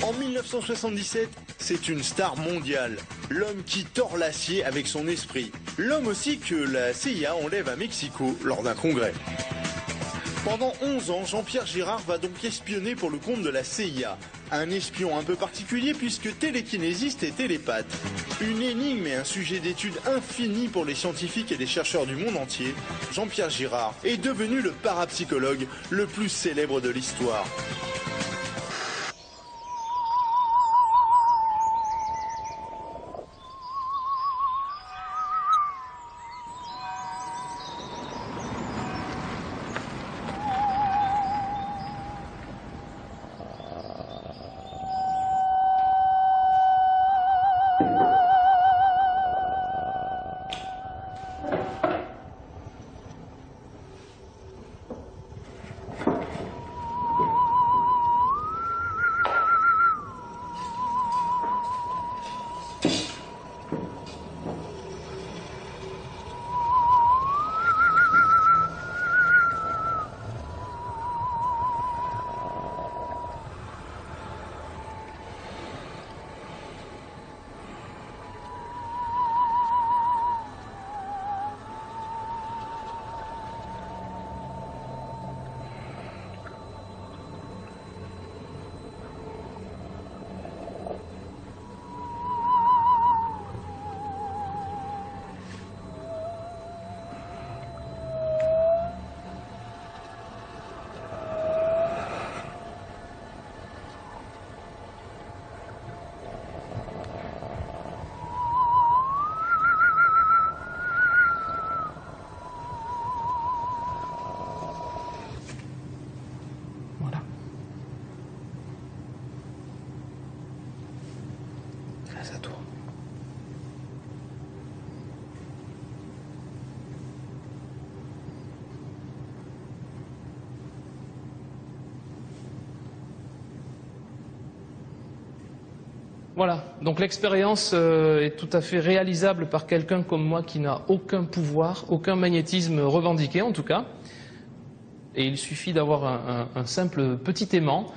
En 1977, c'est une star mondiale. L'homme qui tord l'acier avec son esprit. L'homme aussi que la CIA enlève à Mexico lors d'un congrès. Pendant 11 ans, Jean-Pierre Girard va donc espionner pour le compte de la CIA. Un espion un peu particulier puisque télékinésiste et télépathe. Une énigme et un sujet d'étude infini pour les scientifiques et les chercheurs du monde entier, Jean-Pierre Girard est devenu le parapsychologue le plus célèbre de l'histoire. Grâce à toi. Voilà, donc l'expérience est tout à fait réalisable par quelqu'un comme moi qui n'a aucun pouvoir, aucun magnétisme revendiqué en tout cas. Et il suffit d'avoir un simple petit aimant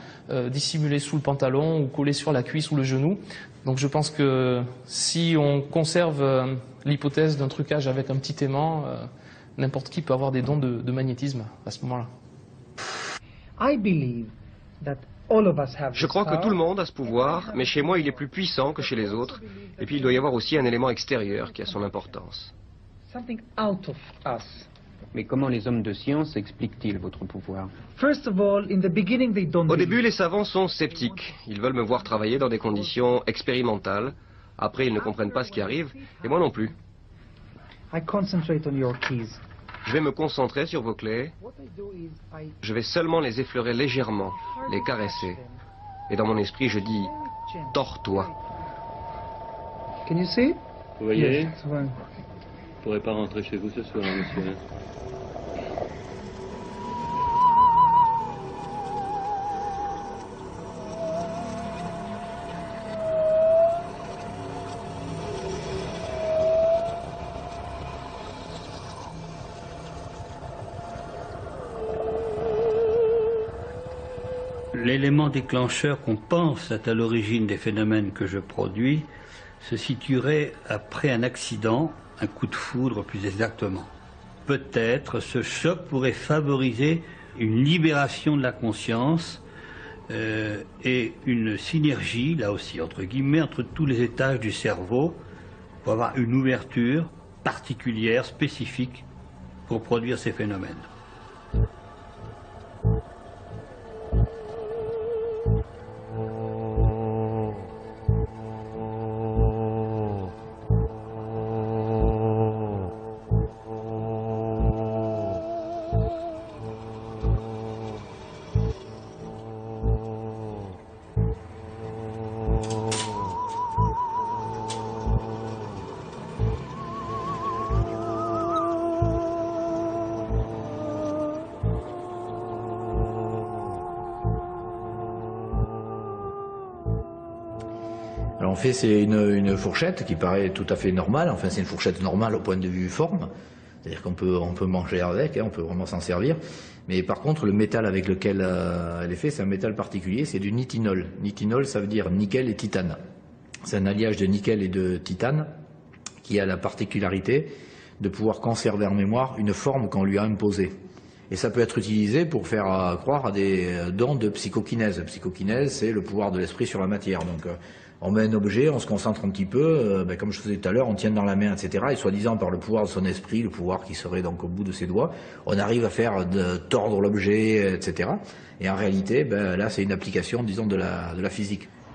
dissimulé sous le pantalon ou collé sur la cuisse ou le genou. Donc je pense que si on conserve l'hypothèse d'un trucage avec un petit aimant, n'importe qui peut avoir des dons de magnétisme à ce moment-là. Je crois que tout le monde a ce pouvoir, mais chez moi il est plus puissant que chez les autres. Et puis il doit y avoir aussi un élément extérieur qui a son importance. Mais comment les hommes de science expliquent-ils votre pouvoir? Au début, les savants sont sceptiques. Ils veulent me voir travailler dans des conditions expérimentales. Après, ils ne comprennent pas ce qui arrive, et moi non plus. Je vais me concentrer sur vos clés. Je vais seulement les effleurer légèrement, les caresser. Et dans mon esprit, je dis « tords-toi ». Vous voyez, vous ne pourrez pas rentrer chez vous ce soir, monsieur. L'élément déclencheur qu'on pense est à l'origine des phénomènes que je produis se situerait après un accident, un coup de foudre plus exactement. Peut-être ce choc pourrait favoriser une libération de la conscience et une synergie, là aussi entre guillemets, entre tous les étages du cerveau pour avoir une ouverture particulière, spécifique pour produire ces phénomènes. Alors en fait c'est une fourchette qui paraît tout à fait normale, enfin c'est une fourchette normale au point de vue forme, C'est-à-dire qu'on peut manger avec, hein, on peut vraiment s'en servir. Mais par contre, le métal avec lequel elle est faite, c'est un métal particulier, c'est du nitinol. Nitinol, ça veut dire nickel et titane. C'est un alliage de nickel et de titane qui a la particularité de pouvoir conserver en mémoire une forme qu'on lui a imposée. Et ça peut être utilisé pour faire croire à des dons de psychokinèse. Psychokinèse, c'est le pouvoir de l'esprit sur la matière. Donc, on met un objet, on se concentre un petit peu, comme je faisais tout à l'heure, on tient dans la main, etc. Et soi-disant, par le pouvoir de son esprit, le pouvoir qui serait donc au bout de ses doigts, on arrive à faire tordre l'objet, etc. Et en réalité, là, c'est une application, disons, de la physique.